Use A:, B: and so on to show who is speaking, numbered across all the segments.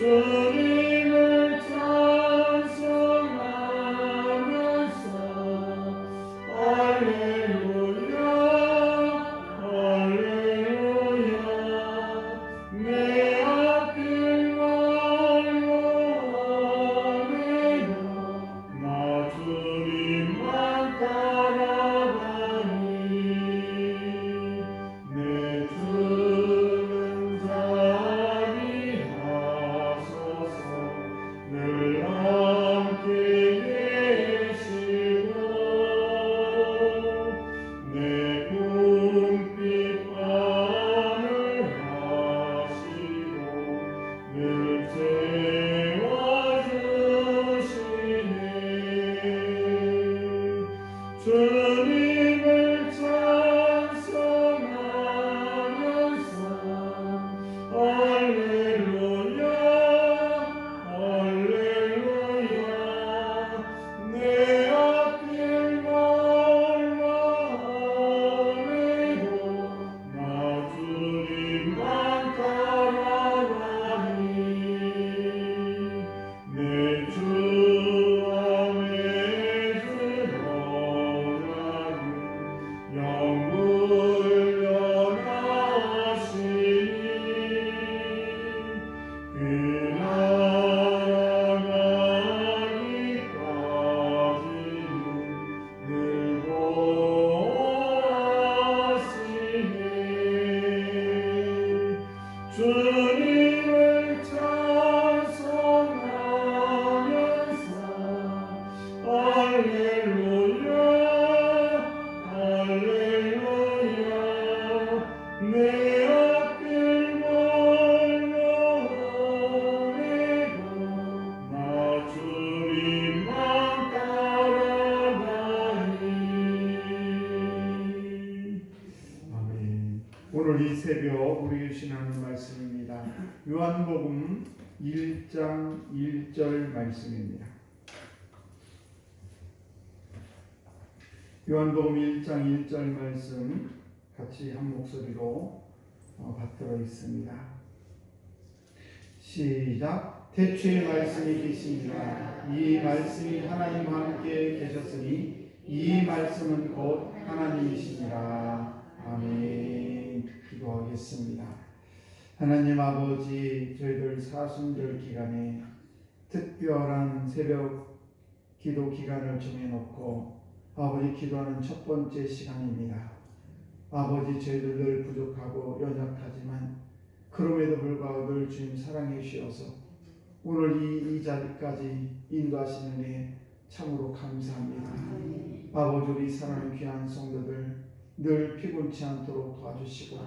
A: 주님을 찬송하면서 할렐루야 할렐루야 내 앞길 말로 하며 나 주님만 따라가니 내 주는 자비하소서 늘 함께 계시고 내 꿈빛 하늘 하시고 늘 채워주시네 주님을 찬송하면서 할렐루야 할렐루야 내 앞길 말로 하며 나 주님만 따라가니 내 주 안에 들어가니 영물 연하시니 그 나라 가기까지는 늘 보호하시네 주님을 찬송하면서 할렐루야 할렐루야 내 앞길 말로 하며 나 주님만 따라가니 아멘. 오늘 이 새벽 우리에게 주신 하나님 말씀입니다. 요한복음 1장 1절 말씀입니다. 요한복음 1장 1절 말씀 같이 한 목소리로 받들어 있습니다. 시작. 태초에 말씀이 계시니라 이 말씀이 하나님과 함께 계셨으니 이 말씀은 곧 하나님이시니라. 아멘. 기도하겠습니다. 하나님 아버지, 저희들 사순절 기간에 특별한 새벽 기도 기간을 정해놓고 아버지 기도하는 첫 번째 시간입니다. 아버지, 저희들 늘 부족하고 연약하지만 그럼에도 불구하고 늘 주님 사랑해 주셔서 오늘 이 자리까지 인도하시는 데 참으로 감사합니다. 아버지, 우리 사랑하는 귀한 성도들 늘 피곤치 않도록 도와주시고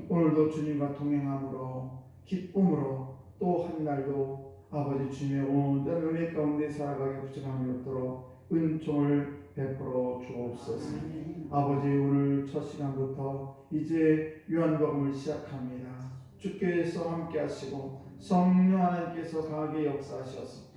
A: 오늘도 주님과 동행함으로 기쁨으로 또 한 날도 아버지 주님의 온전한 은혜 가운데 살아가게 부족함이 없도록 은총을 베풀어 주옵소서. 아버지, 오늘 첫 시간부터 이제 요한복음을 시작합니다. 주께서 함께 하시고 성령 하나님께서 강하게 역사하셔서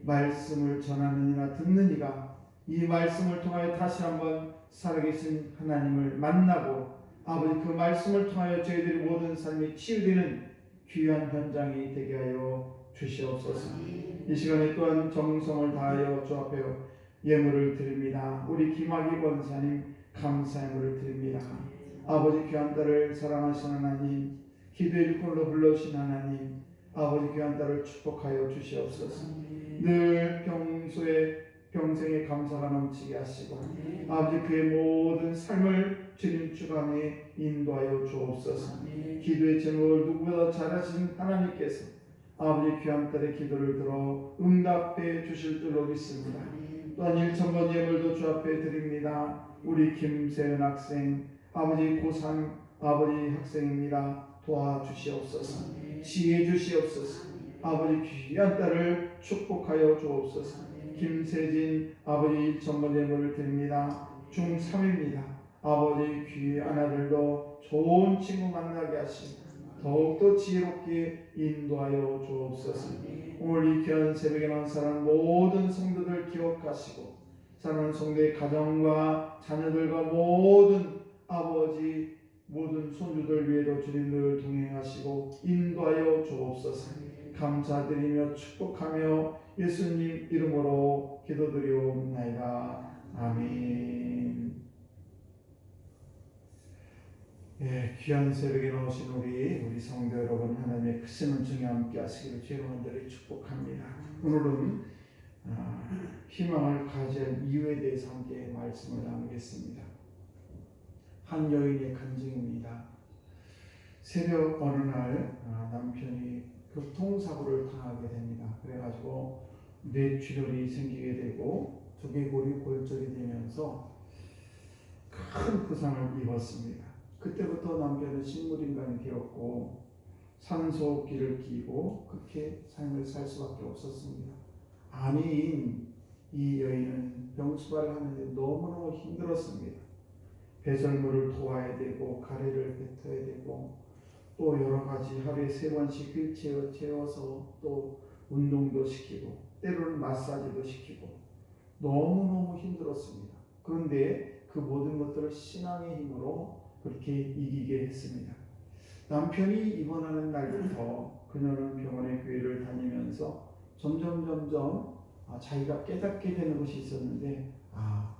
A: 말씀을 전하는 이나 듣는 이가 이 말씀을 통하여 다시 한번 살아계신 하나님을 만나고 아버지 그 말씀을 통하여 저희들의 모든 삶이 치유되는 귀한 현장이 되게 하여 주시옵소서. 이 시간에 또한 정성을 다하여 주 앞에 예물을 드립니다. 우리 김학의 권사님 감사 예물을 드립니다. 아버지, 귀한 딸을 사랑하시는 하나님, 기도의 일꾼으로 불러주신 하나님, 아버지 귀한 딸을 축복하여 주시옵소서. 늘 평생에 감사가 넘치게 하시고 아버지 그의 모든 삶을 주님 주관에 인도하여 주옵소서. 기도의 제목을 누구보다 잘하신 하나님께서 아버지 귀한 딸의 기도를 들어 응답해 주실 줄로 믿습니다. 또한 1,000번 예물도 주 앞에 드립니다. 우리 김세은 학생, 아버지 고3 아버지 학생입니다. 도와주시옵소서. 지혜 주시옵소서. 아버지 귀한 딸을 축복하여 주옵소서. 김세진 아버지 1,000번 예물을 드립니다. 중3입니다. 아버지 귀한 아들도 좋은 친구 만나게 하시고 더욱더 지혜롭게 인도하여 주옵소서. 오늘 이 귀한 새벽에 만 사는 모든 성도들 기억하시고 사는 성도의 가정과 자녀들과 모든 아버지 모든 손주들 위에도 주님을 동행하시고 인도하여 주옵소서. 감사드리며 축복하며 예수님 이름으로 기도드리옵나이다. 아멘. 예, 귀한 새벽에 나오신 우리 성도 여러분, 하나님의 크신 은총에 함께 하시기를 주의 간절히 축복합니다. 오늘은 희망을 가질 이유에 대해서 함께 말씀을 나누겠습니다. 한 여인의 간증입니다. 새벽 어느 날 남편이 교통사고를 당하게 됩니다. 그래가지고 뇌출혈이 생기게 되고 두개골이 골절이 되면서 큰 부상을 입었습니다. 그때부터 남편은 식물인간이 되었고 산소호흡기를 끼고 그렇게 삶을 살 수밖에 없었습니다. 아내인 이 여인은 병수발을 하는데 너무너무 힘들었습니다. 배설물을 도와야 되고 가래를 뱉어야 되고 또 여러 가지 하루에 3번씩 휠체어 채워서 또 운동도 시키고 때로는 마사지도 시키고 너무너무 힘들었습니다. 그런데 그 모든 것들을 신앙의 힘으로 그렇게 이기게 했습니다. 남편이 입원하는 날부터 그녀는 병원에 교회를 다니면서 점점 자기가 깨닫게 되는 것이 있었는데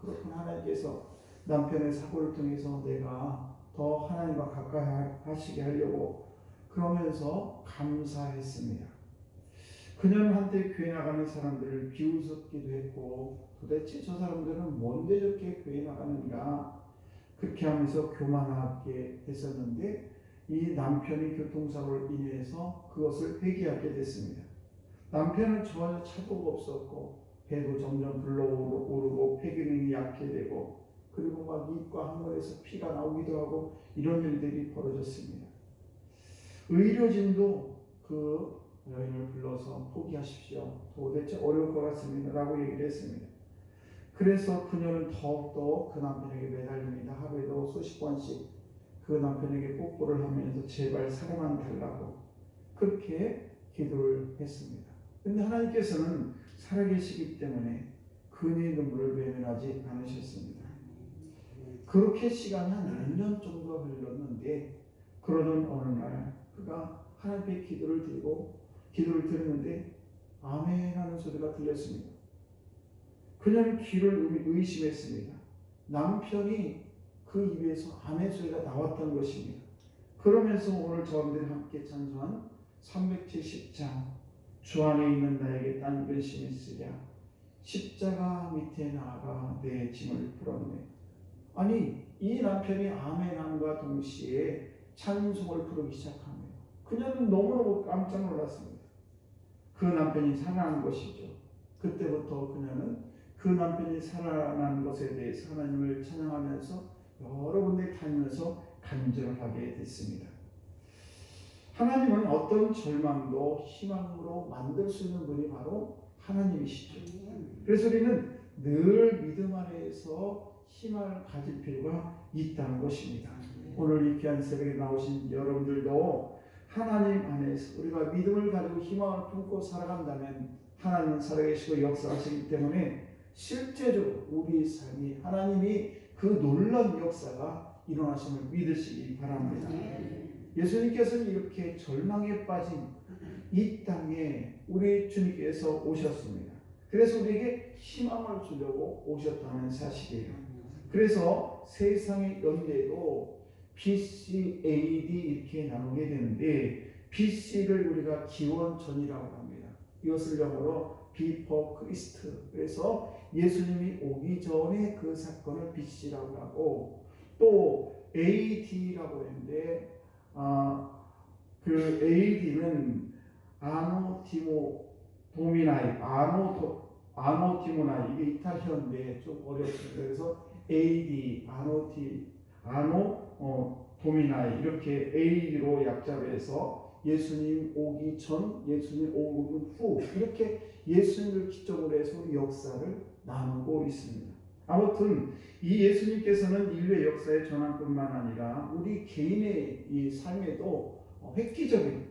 A: 그렇구나, 하나님께서 남편의 사고를 통해서 내가 더 하나님과 가까이 하시게 하려고 그러면서 감사했습니다. 그녀는 한때 교회 나가는 사람들을 비웃었기도 했고 도대체 저 사람들은 뭔데 저렇게 교회 나가는가 그렇게 하면서 교만하게 했었는데 이 남편이 교통사고를 인해서 그것을 회개하게 됐습니다. 남편은 전혀 차도가 없었고 배도 점점 불러오르고 폐기능이 약해되고 그리고 막 입과 항문에서 피가 나오기도 하고 이런 일들이 벌어졌습니다. 의료진도 그 여인을 불러서 포기하십시오. 도대체 어려울 것 같습니다. 라고 얘기를 했습니다. 그래서 그녀는 더욱더 그 남편에게 매달립니다. 하루에도 수십 번씩 그 남편에게 뽀뽀를 하면서 제발 사랑만 달라고 그렇게 기도를 했습니다. 그런데 하나님께서는 살아계시기 때문에 그녀의 눈물을 외면하지 않으셨습니다. 그렇게 시간이 한 몇 년 정도가 흘렀는데 그러던 어느 날 그가 하나님께 기도를 드렸는데 아멘 하는 소리가 들렸습니다. 그녀는 귀를 의심했습니다. 남편이 그 입에서 아멘 소리가 나왔던 것입니다. 그러면서 오늘 저분들이 함께 찬송한 370장 주 안에 있는 나에게 딴 근심이 있으랴 십자가 밑에 나아가 내 짐을 풀었네. 아니 이 남편이 아멘함과 동시에 찬송을 부르기 시작합니다. 그녀는 너무너무 깜짝 놀랐습니다. 그 남편이 살아난 것이죠. 그때부터 그녀는 그 남편이 살아난 것에 대해서 하나님을 찬양하면서 여러 군데 다니면서 간증을 하게 됐습니다. 하나님은 어떤 절망도 희망으로 만들 수 있는 분이 바로 하나님이시죠. 그래서 우리는 늘 믿음 안에서 희망을 가질 필요가 있다는 것입니다. 오늘 이 귀한 새벽에 나오신 여러분들도 하나님 안에서 우리가 믿음을 가지고 희망을 품고 살아간다면 하나님은 살아계시고 역사하시기 때문에 실제적으로 우리 삶이 하나님이 그 놀라운 역사가 일어나심을 믿으시기 바랍니다. 예수님께서는 이렇게 절망에 빠진 이 땅에 우리 주님께서 오셨습니다. 그래서 우리에게 희망을 주려고 오셨다는 사실이에요. 그래서 세상의 연대도 BC, AD 이렇게 나누게 되는데 BC를 우리가 기원 전이라고 합니다. 이것을 영어로 Before Christ. 그래서 예수님이 오기 전에 그 사건을 BC라고 하고 또 AD라고 했는데 그 AD는 아노 도미나이, 아노 디모나이 이게 이탈리아인데 좀 어렵습니다. 그래서 AD, 도미나이 이렇게 AD로 약자로 해서 예수님 오기 전, 예수님 오기 후 이렇게 예수님을 기점으로 해서 우리 역사를 나누고 있습니다. 아무튼 이 예수님께서는 인류의 역사의 전환뿐만 아니라 우리 개인의 이 삶에도 획기적인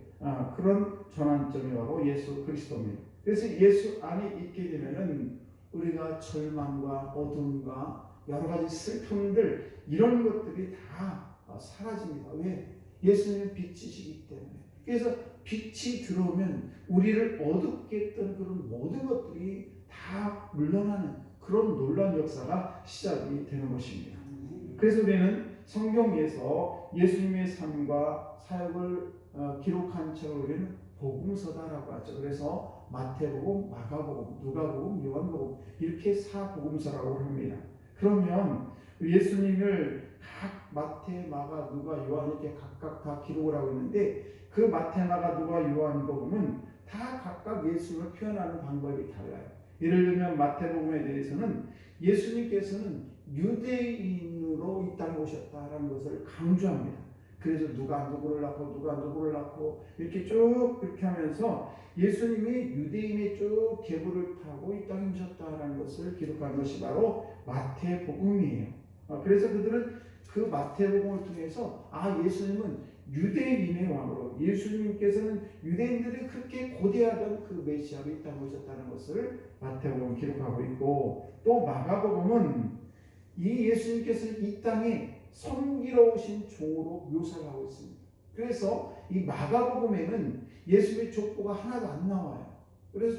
A: 그런 전환점이 바로 예수 그리스도입니다. 그래서 예수 안에 있게 되면은 우리가 절망과 어둠과 여러 가지 슬픔들 이런 것들이 다 사라집니다. 왜? 예수님은 빛이시기 때문에 그래서 빛이 들어오면 우리를 어둡게 했던 그런 모든 것들이 다 물러나는 그런 놀라운 역사가 시작이 되는 것입니다. 그래서 우리는 성경에서 예수님의 삶과 사역을 기록한 책을 우리는 복음서다라고 하죠. 그래서 마태복음, 마가복음, 누가복음, 요한복음 이렇게 4복음서라고 합니다. 그러면 예수님을 각 마태, 마가, 누가, 요한 이렇게 각각 다 기록을 하고 있는데 그 마태, 마가, 누가, 요한복음은 다 각각 예수님을 표현하는 방법이 달라요. 예를 들면 마태복음에 대해서는 예수님께서는 유대인으로 이 땅에 오셨다라는 것을 강조합니다. 그래서 누가 누구를 낳고 누가 누구를 낳고 이렇게 쭉 이렇게 하면서 예수님이 유대인의 쭉 계보를 타고 이 땅에 오셨다라는 것을 기록한 것이 바로 마태복음이에요. 그래서 그들은 그 마태복음을 통해서 예수님은 유대인의 왕으로, 예수님께서는 유대인들이 그렇게 고대하던 그 메시아로 이 땅에 오셨다는 것을 마태복음은 기록하고 있고, 또 마가복음은 이 예수님께서는 이 땅에 섬기러 오신 종으로 묘사를 하고 있습니다. 그래서 이 마가복음에는 예수님의 족보가 하나도 안 나와요. 그래서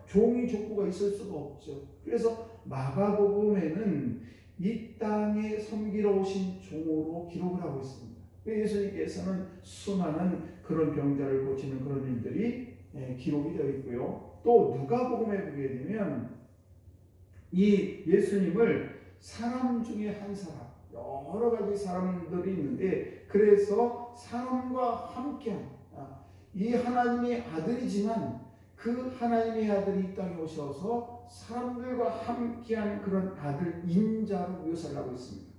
A: 종이 족보가 있을 수가 없죠. 그래서 마가복음에는 이 땅에 섬기러 오신 종으로 기록을 하고 있습니다. 예수님께서는 수많은 그런 병자를 고치는 그런 일들이 기록이 되어 있고요. 또 누가복음에 보게 되면 이 예수님을 사람 중에 한 사람, 여러 가지 사람들이 있는데, 그래서 사람과 함께한 이 하나님의 아들이지만 그 하나님의 아들이 이 땅에 오셔서 사람들과 함께한 그런 아들 인자로 묘사를 하고 있습니다.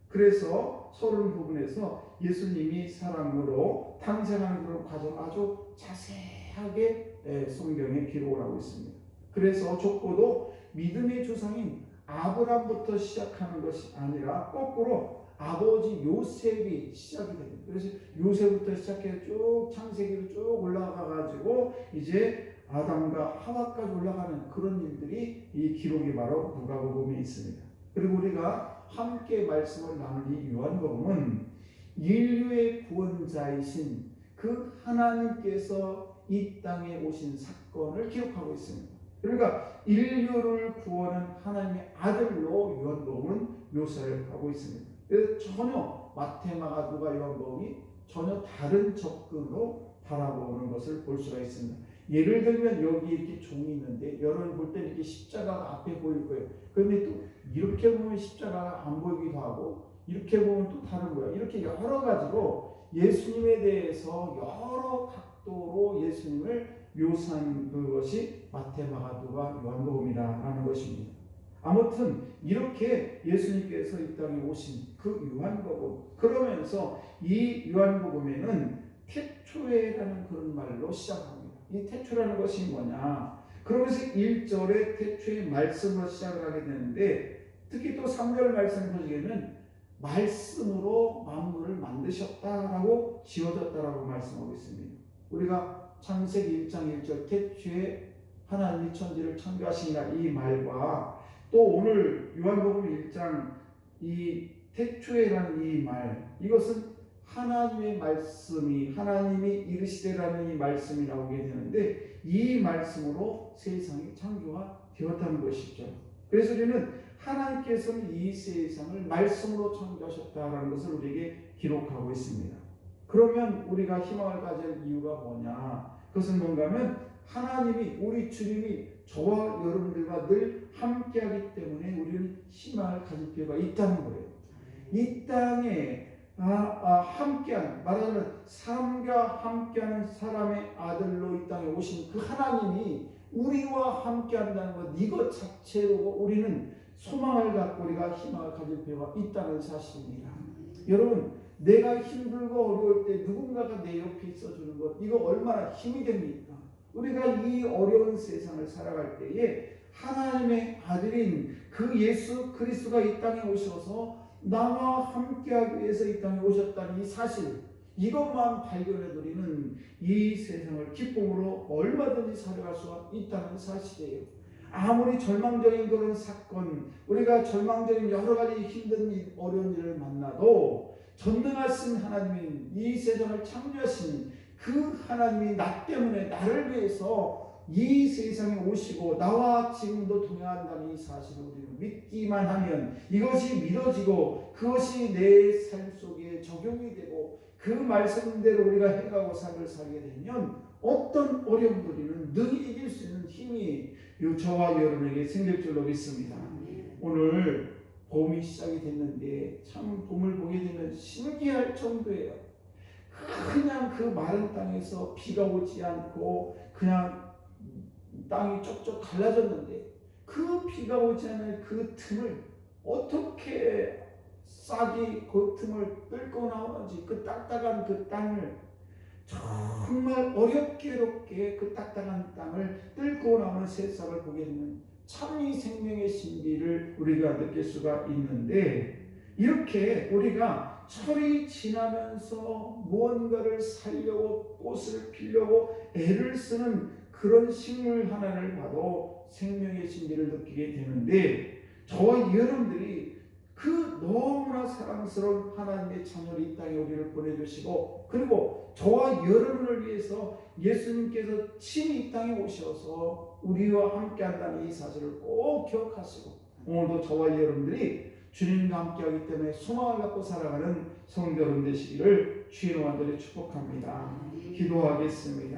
A: 그래서 서른 부분에서 예수님이 사람으로 탄생하는 그런 과정을 아주 자세하게 성경에 기록을 하고 있습니다. 그래서 족보도 믿음의 조상인 아브라함부터 시작하는 것이 아니라 거꾸로 아버지 요셉이 시작이 됩니다. 그래서 요셉부터 시작해서 쭉 창세기로 쭉 올라가가지고 이제 아담과 하와까지 올라가는 그런 일들이 이 기록이 바로 누가복음에 있습니다. 그리고 우리가 함께 말씀을 나눌 이 요한복음은 인류의 구원자이신 그 하나님께서 이 땅에 오신 사건을 기록하고 있습니다. 그러니까 인류를 구원한 하나님의 아들로 요한복음은 묘사를 하고 있습니다. 그래서 전혀 마태, 마가, 누가, 요한복음이 전혀 다른 접근으로 바라보는 것을 볼 수가 있습니다. 예를 들면 여기 이렇게 종이 있는데 여러분 볼 때 이렇게 십자가가 앞에 보일 거예요. 그런데 또 이렇게 보면 십자가가 안 보이기도 하고 이렇게 보면 또 다른 거야. 이렇게 여러 가지로 예수님에 대해서 여러 각도로 예수님을 묘사한 그것이 마태, 마가, 누가, 요한복음이라는 것입니다. 아무튼 이렇게 예수님께서 이 땅에 오신 그 요한복음, 그러면서 이 요한복음에는 태초에라는 그런 말로 시작합니다. 이 태초라는 것이 뭐냐? 그러면서 1절에 태초의 말씀으로 시작을 하게 되는데, 특히 또 3절 말씀을 보시면 말씀으로 만물을 만드셨다라고 지어졌다라고 말씀하고 있습니다. 우리가 창세기 1장 1절 태초에 하나님이 천지를 창조하시니라 이 말과 또 오늘 요한복음 1장 이 태초에라는 이 말, 이것은 하나님의 말씀이 하나님이 이르시되라는 이 말씀이 나오게 되는데 이 말씀으로 세상이 창조가 되었다는 것이죠. 그래서 우리는 하나님께서는 이 세상을 말씀으로 창조하셨다라는 것을 우리에게 기록하고 있습니다. 그러면 우리가 희망을 가질 이유가 뭐냐? 그것은 뭔가 하면 하나님이 우리 주님이 저와 여러분들과 늘 함께하기 때문에 우리는 희망을 가질 필요가 있다는 거예요. 이 땅에 함께한, 말하자면 사람과 함께하는 사람의 아들로 이 땅에 오신 그 하나님이 우리와 함께한다는 것, 이것 자체로 우리는 소망을 갖고 우리가 희망을 가질 필요가 있다는 사실입니다. 여러분, 내가 힘들고 어려울 때 누군가가 내 옆에 있어주는 것, 이거 얼마나 힘이 됩니까? 우리가 이 어려운 세상을 살아갈 때에 하나님의 아들인 그 예수 그리스도가 이 땅에 오셔서 나와 함께하기 위해서 이 땅에 오셨다는 이 사실, 이것만 발견해 우리는 이 세상을 기쁨으로 얼마든지 살아갈 수 있다는 사실이에요. 아무리 절망적인 그런 사건, 우리가 절망적인 여러 가지 힘든 일, 어려운 일을 만나도 전능하신 하나님인 이 세상을 창조하신 그 하나님이 나 때문에 나를 위해서 이 세상에 오시고 나와 지금도 동행한다는 이 사실을 우리는 믿기만 하면 이것이 믿어지고 그것이 내 삶 속에 적용이 되고 그 말씀대로 우리가 해가고 삶을 살게 되면 어떤 어려움들이는 능히 이길 수 있는 힘이 저와 여러분에게 생길 줄로 믿습니다. 오늘 봄이 시작이 됐는데 참 봄을 보게 되면 신기할 정도예요. 그냥 그 마른 땅에서 비가 오지 않고 그냥 땅이 쪽쪽 갈라졌는데 그 비가 오지 않은 그 틈을 어떻게 싹이 그 틈을 뚫고 나오는지, 그 딱딱한 그 땅을 정말 어렵게 그 딱딱한 땅을 뚫고 나오는 새싹을 보게 되면 참 이 생명의 신비를 우리가 느낄 수가 있는데, 이렇게 우리가 철이 지나면서 무언가를 살려고 꽃을 피려고 애를 쓰는 그런 식물 하나를 봐도 생명의 신비를 느끼게 되는데, 저와 여러분들이 그 너무나 사랑스러운 하나님의 자녀를 이 땅에 우리를 보내주시고, 그리고 저와 여러분을 위해서 예수님께서 친히 이 땅에 오셔서 우리와 함께 한다는 이 사실을 꼭 기억하시고, 오늘도 저와 여러분들이 주님과 함께 하기 때문에 소망을 갖고 살아가는 성도 여러분 되시기를 주의 이름으로 축복합니다. 기도하겠습니다.